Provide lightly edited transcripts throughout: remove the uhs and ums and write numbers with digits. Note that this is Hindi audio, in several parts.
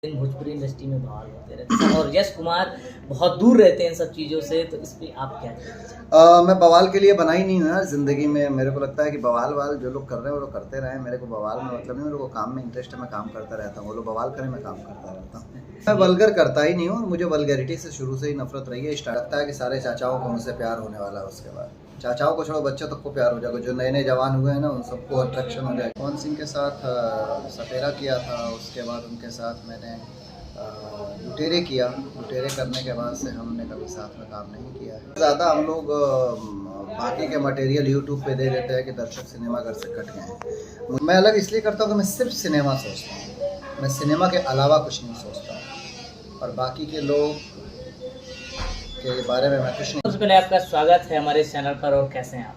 भोजपुरी इंडस्ट्री में बवाल होते रहते हैं और यश कुमार बहुत दूर रहते हैं इन सब चीज़ों से, तो इस पे आप क्या कहना चाहते हैं? मैं बवाल के लिए बना ही नहीं ना ज़िंदगी में। मेरे को लगता है कि बवाल वाल जो लोग कर रहे हैं वो लोग करते रहें। मेरे को बवाल में मतलब नहीं, मेरे को काम में इंटरेस्ट है, मैं काम करता रहता हूँ। वो लोग बवाल करें, मैं काम करता रहता हूँ। मैं वल्गर करता ही नहीं हूँ और मुझे वल्गैरिटी से शुरू से ही नफरत रही है। स्टार्ट लगता है कि सारे चाचाओं को मुझसे प्यार होने वाला है, उसके बाद चाचाओं को छोड़ो बच्चों तक को प्यार हो जाएगा। जो नए नए जवान हुए हैं ना उन सबको अट्रैक्शन हो जाएगा। पवन सिंह के साथ सपेरा किया था, उसके बाद उनके साथ मैंने लुटेरे किया। लुटेरे करने के बाद से हमने कभी साथ में काम नहीं किया है। ज़्यादा हम लोग बाकी के मटेरियल यूट्यूब पे दे देते हैं कि दर्शक सिनेमा घर से कट गए हैं। मैं अलग इसलिए करता हूँ कि मैं सिर्फ सिनेमा सोचता हूँ, मैं सिनेमा के अलावा कुछ नहीं सोचता हूँ और बाकी के लोग के बारे में मैं कुछ नहीं। सबसे पहले आपका स्वागत है हमारे चैनल पर। और कैसे हैं आप?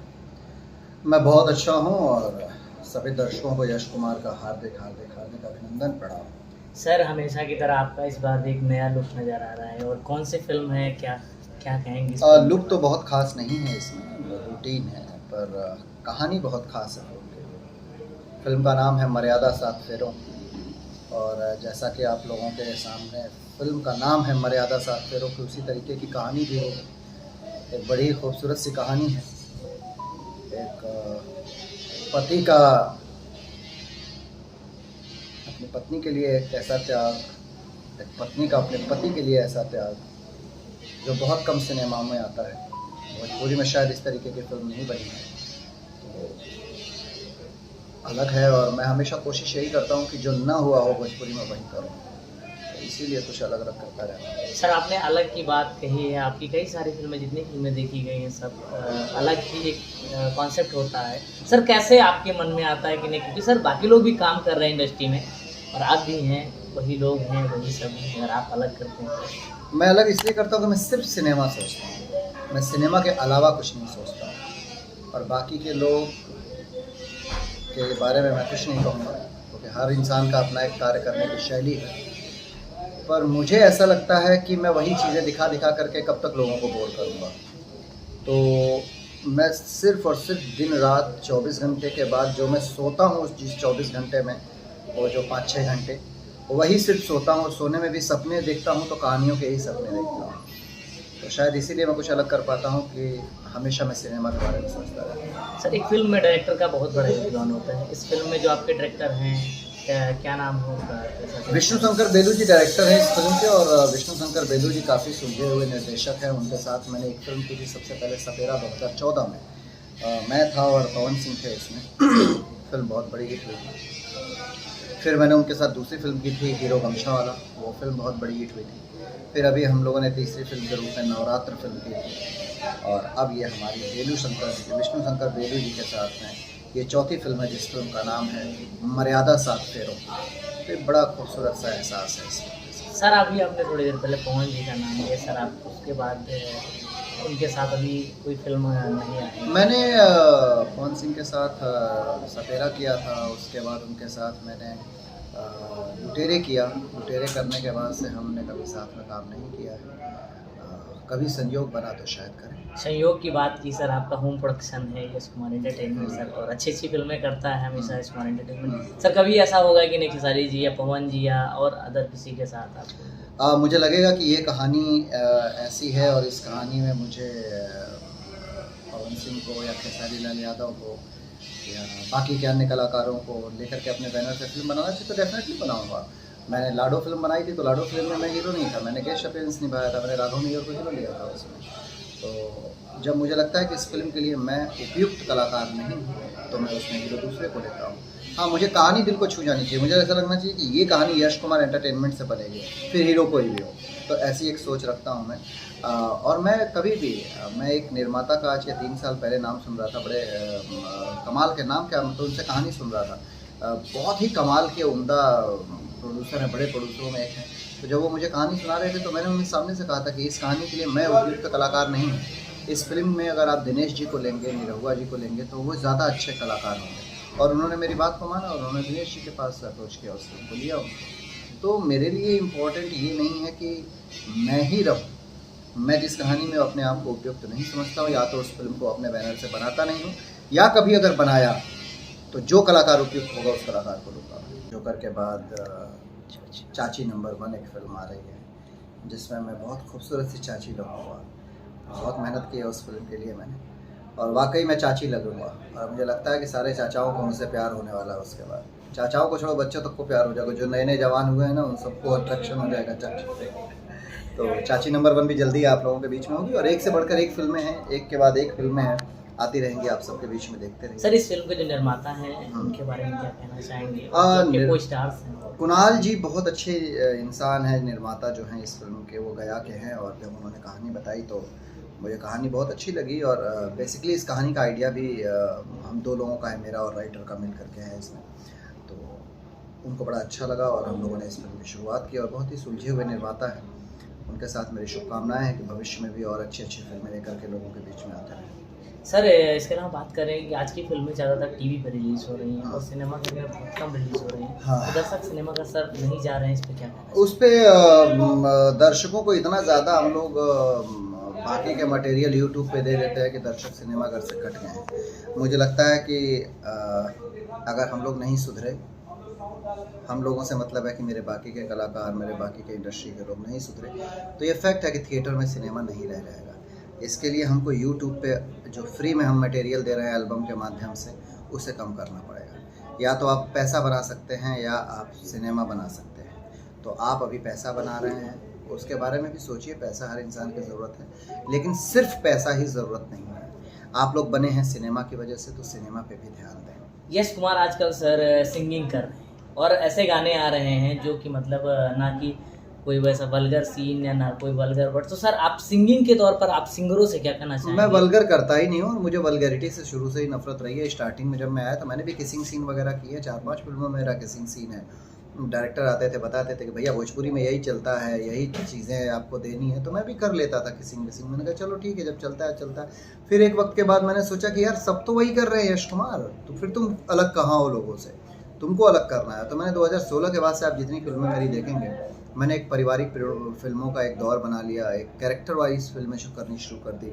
मैं बहुत अच्छा हूँ और सभी दर्शकों को यश कुमार का हार्दिक हार्दिक हार्दिक अभिनंदन प्रणाम। सर, हमेशा की तरह आपका इस बार भी एक नया लुक नज़र आ रहा है और कौन सी फिल्म है, क्या क्या कहेंगे? लुक तो बहुत ख़ास नहीं है, इसमें रूटीन है, पर कहानी बहुत ख़ास है। फिल्म का नाम है मर्यादा 7 फेरों और जैसा कि आप लोगों के सामने फिल्म का नाम है मर्यादा 7 फेरों की, उसी तरीके की कहानी भी है। एक बड़ी खूबसूरत सी कहानी है। एक पति का अपनी पत्नी के लिए एक ऐसा त्याग, एक पत्नी का अपने पति के लिए ऐसा त्याग जो बहुत कम सिनेमा में आता है। भोजपुरी में शायद इस तरीके की फिल्म नहीं बनी है, तो अलग है। और मैं हमेशा कोशिश यही करता हूँ कि जो ना हुआ हो भोजपुरी में वही करूँ, तो इसीलिए कुछ अलग अलग करता रहता हूँ। सर, आपने अलग की बात कही है। आपकी कई सारी फिल्में, जितनी फिल्में देखी गई हैं, सब अलग ही एक कॉन्सेप्ट होता है। सर, कैसे आपके मन में आता है कि नहीं, क्योंकि सर बाकी लोग भी काम कर रहे हैं इंडस्ट्री में और आप भी हैं, वही लोग हैं, वही सब हैं, अगर आप अलग करते हैं तो? मैं अलग इसलिए करता हूँ कि मैं सिर्फ सिनेमा सोचता हूँ, मैं सिनेमा के अलावा कुछ नहीं सोचता हूँ और बाकी के लोग के बारे में मैं कुछ नहीं कहूँगा, क्योंकि हर इंसान का अपना एक कार्य करने की शैली है। पर मुझे ऐसा लगता है कि मैं वही चीज़ें दिखा दिखा करके कब तक लोगों को बोर करूँगा। तो मैं सिर्फ़ और सिर्फ दिन रात 24 घंटे के बाद जो मैं सोता हूँ उस जिस 24 घंटे में, वो जो 5-6 घंटे, वही सिर्फ सोता हूँ और सोने में भी सपने देखता हूँ तो कहानियों के ही सपने देखता हूँ। तो शायद इसीलिए मैं कुछ अलग कर पाता हूँ कि हमेशा मैं सिनेमा के बारे में सोचता रहता हूँ। सर, एक फिल्म में डायरेक्टर का बहुत बड़ा योगदान होता है। इस फिल्म में जो आपके डायरेक्टर हैं, क्या नाम है उनका? विष्णु शंकर बेलू जी डायरेक्टर हैं इस फिल्म के और विष्णु शंकर बेलू जी काफ़ी सुलझे हुए निर्देशक हैं। उनके साथ मैंने एक फिल्म की थी सबसे पहले, सपेरा 2014 में। मैं था और पवन सिंह थे उसमें। फिल्म बहुत बड़ी हिट हुई थी। फिर मैंने उनके साथ दूसरी फिल्म की थी हीरो गमछा वाला, वो फिल्म बहुत बड़ी हिट हुई थी। फिर अभी हम लोगों ने तीसरी फिल्म के रूप में नवरात्र फिल्म की थी और अब ये हमारी विष्णु शंकर बेलू जी के साथ में ये चौथी फिल्म है, जिस फिल्म का नाम है मर्यादा 7 फेरों। तो एक बड़ा खूबसूरत सा एहसास है इसमें। सर, अभी आपने थोड़ी देर पहले पवन जी का नाम लिया। सर, आप उसके बाद उनके साथ अभी कोई फिल्म नहीं आई? मैंने पवन सिंह के साथ सपेरा किया था, उसके बाद उनके साथ मैंने लुटेरे किया। लुटेरे करने के बाद से हमने कभी साथ में काम नहीं किया है। कभी संयोग बना तो शायद करें। संयोग की बात की सर, आपका होम प्रोडक्शन है यश कुमार एंटरटेनमेंट सर, और अच्छी अच्छी फिल्में करता है हमेशा यश कुमार एंटरटेनमेंट। सर, कभी ऐसा होगा कि नहीं खेसारी जी या पवन जी या और अदर किसी के साथ आपको? मुझे लगेगा कि ये कहानी ऐसी है और इस कहानी में मुझे पवन सिंह को या खेसारी लाल यादव को या बाकी के अन्य कलाकारों को लेकर के अपने बैनर से फिल्म बनाना चाहिए तो डेफिनेटली बनाऊंगा। मैंने लाडो फिल्म बनाई थी तो लाडो फिल्म में मैं हीरो नहीं था, मैंने गेस्ट अपीयरेंस निभाया था, मैंने राघव मेयर को हीरो लिया था उसमें। तो जब मुझे लगता है कि इस फिल्म के लिए मैं उपयुक्त कलाकार नहीं हूँ तो मैं उसमें हीरो दूसरे को लेता हूँ। हाँ, मुझे कहानी दिल को छू जानी चाहिए, मुझे ऐसा लगना चाहिए कि ये कहानी यश कुमार एंटरटेनमेंट से बनेगी, फिर हीरो कोई भी हो। तो ऐसी एक सोच रखता हूँ मैं। और मैं कभी भी मैं एक निर्माता का आज के 3 साल पहले नाम सुन रहा था, बड़े कमाल के नाम, क्या मतलब उनसे कहानी सुन रहा था। बहुत ही कमाल के उम्दा प्रोड्यूसर हैं, बड़े प्रोड्यूसरों में एक हैं। तो जब वो मुझे कहानी सुना रहे थे तो मैंने उनके सामने से कहा था कि इस कहानी के लिए मैं उपयुक्त कलाकार नहीं हूँ। इस फिल्म में अगर आप दिनेश जी को लेंगे, निरहुआ जी को लेंगे तो वो ज़्यादा अच्छे कलाकार होंगे। और उन्होंने मेरी बात को माना और उन्होंने दिनेश जी के पास अप्रोच किया, उस फिल्म को लिया उनको। तो मेरे लिए इम्पोर्टेंट ये नहीं है कि मैं ही रहूँ। मैं जिस कहानी में अपने आप को उपयुक्त नहीं समझता हूँ, या तो उस फिल्म को अपने बैनर से बनाता नहीं हूँ, या कभी अगर बनाया तो जो कलाकार उपयुक्त होगा उस कलाकार को लूँगा। जोकर के बाद अच्छा। चाची नंबर 1 एक फिल्म आ रही है जिसमें मैं बहुत खूबसूरत सी चाची लगूंगा। बहुत मेहनत की है उस फिल्म के लिए मैंने, और वाकई मैं चाची लगूंगा। और मुझे लगता है कि सारे चाचाओं को मुझसे प्यार होने वाला है। उसके बाद चाचाओं को छोड़ो, बच्चों तक को प्यार हो जाएगा। जो नए नए जवान हुए हैं ना, उन सबको अट्रैक्शन हो जाएगा चाची से। तो चाची नंबर 1 भी जल्दी आप लोगों के बीच में होगी, और एक से बढ़कर एक फिल्में हैं, एक के बाद एक फिल्में हैं, आती रहेंगी आप सबके बीच में, देखते रहिए। सर इस फिल्म के जो निर्माता हैं उनके बारे में क्या कहना चाहेंगे, जो को स्टार्स हैं? कुणाल जी बहुत अच्छे इंसान हैं, निर्माता जो हैं इस फिल्म के, वो गया के हैं। और जब उन्होंने कहानी बताई तो मुझे कहानी बहुत अच्छी लगी। और बेसिकली इस कहानी का आइडिया भी हम 2 लोगों का है, मेरा और राइटर का मिल करके है इसमें। तो उनको बड़ा अच्छा लगा और हम लोगों ने इस फिल्म की शुरुआत की। और बहुत ही सुलझे हुए निर्माता हैं, उनके साथ मेरी शुभकामनाएं हैं कि भविष्य में भी और अच्छी अच्छी फिल्में लेकर के लोगों के बीच में आते रहें। सर इसके अलावा बात करें कि आज की फिल्में ज़्यादातर टीवी पर रिलीज़ हो रही हैं और सिनेमा घर में बहुत कम रिलीज़ हो रही हैं। हाँ। तो दर्शक सिनेमा घर सर नहीं जा रहे हैं, इस पे क्या कहना? उस पर दर्शकों को इतना ज़्यादा हम लोग बाकी के मटेरियल यूट्यूब पे दे देते हैं कि दर्शक सिनेमा घर से कट गए हैं। मुझे लगता है कि अगर हम लोग नहीं सुधरे, हम लोगों से मतलब है कि मेरे बाकी के कलाकार, मेरे बाकी के इंडस्ट्री के लोग नहीं सुधरे, तो ये फैक्ट है कि थिएटर में सिनेमा नहीं रह जाएगा। इसके लिए हमको यूट्यूब पे जो फ्री में हम मटेरियल दे रहे हैं एल्बम के माध्यम से, उसे कम करना पड़ेगा। या तो आप पैसा बना सकते हैं या आप सिनेमा बना सकते हैं। तो आप अभी पैसा बना रहे हैं, उसके बारे में भी सोचिए। पैसा हर इंसान की ज़रूरत है, लेकिन सिर्फ पैसा ही ज़रूरत नहीं है। आप लोग बने हैं सिनेमा की वजह से, तो सिनेमा पे भी ध्यान दें। यश कुमार आजकल सर सिंगिंग कर रहे हैं और ऐसे गाने आ रहे हैं जो कि मतलब ना कि कोई वैसा वल्गर सीन या ना कोई वल्गर वर्ड। तो सर आप सिंगिंग के तौर पर आप सिंगरों से क्या कहना चाहेंगे? मैं वल्गर करता ही नहीं हूँ, और मुझे वल्गैरिटी से शुरू से ही नफरत रही है। स्टार्टिंग में जब मैं आया तो मैंने भी किसिंग सीन वगैरह की है, 4-5 फिल्मों में मेरा किसिंग सीन है। डायरेक्टर आते थे, बताते थे कि भैया भोजपुरी में यही चलता है, यही चीज़ें आपको देनी है, तो मैं भी कर लेता था किसिंग विसिंग। मैंने कहा चलो ठीक है, जब चलता है चलता है। फिर एक वक्त के बाद मैंने सोचा कि यार सब तो वही कर रहे हैं यश कुमार, तो फिर तुम अलग कहाँ हो लोगों से, तुमको अलग करना है। तो मैंने 2016 के बाद से आप जितनी फिल्में मेरी देखेंगे, मैंने एक पारिवारिक फिल्मों का एक दौर बना लिया, एक कैरेक्टर वाइज फिल्में करनी शुरू कर दी,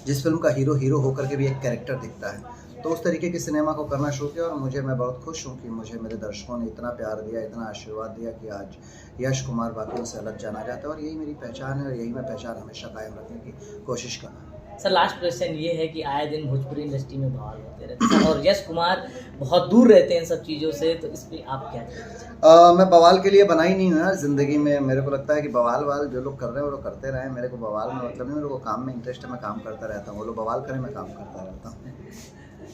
जिस फिल्म का हीरो होकर के भी एक कैरेक्टर दिखता है। तो उस तरीके की सिनेमा को करना शुरू किया, और मैं बहुत खुश हूँ कि मुझे मेरे दर्शकों ने इतना प्यार दिया, इतना आशीर्वाद दिया कि आज यश कुमार बाकियों से अलग जाना जाता है। और यही मेरी पहचान है, और यही मैं पहचान हमेशा कायम रखने की कोशिश कर रहा हूँ। सर लास्ट क्वेश्चन ये है कि आए दिन भोजपुरी इंडस्ट्री में बवाल होते रहते हैं और यश कुमार बहुत दूर रहते हैं इन सब चीज़ों से, तो इस पर आप क्या कहते? मैं बवाल के लिए बना ही नहीं हूँ ना ज़िंदगी में। मेरे को लगता है कि बवाल जो लोग कर रहे हैं वो लोग करते रहें। मेरे को बवाल में मतलब नहीं, मेरे को काम में इंटरेस्ट है, मैं काम करता रहता हूँ। वो लोग बवाल करें, मैं काम करता रहता हूँ।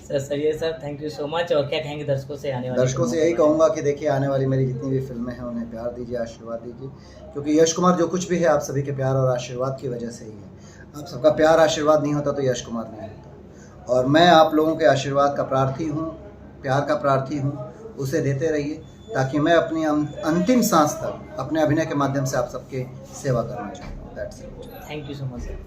सर ये sir thank you so much. और क्या कहेंगे दर्शकों से? आने वाले दर्शकों से यही कहूँगा कि देखिए, आने वाली मेरी जितनी भी फिल्में हैं उन्हें प्यार दीजिए, आशीर्वाद दीजिए, क्योंकि यश कुमार जो कुछ भी है आप सभी के प्यार और आशीर्वाद की वजह से ही है। आप सबका प्यार आशीर्वाद नहीं होता तो यश कुमार नहीं होता। और मैं आप लोगों के आशीर्वाद का प्रार्थी हूँ, प्यार का प्रार्थी हूँ। उसे देते रहिए ताकि मैं अपनी अंतिम सांस तक अपने अभिनय के माध्यम से आप सबके सेवा करना चाहूँ। That's it. Thank you so much sir.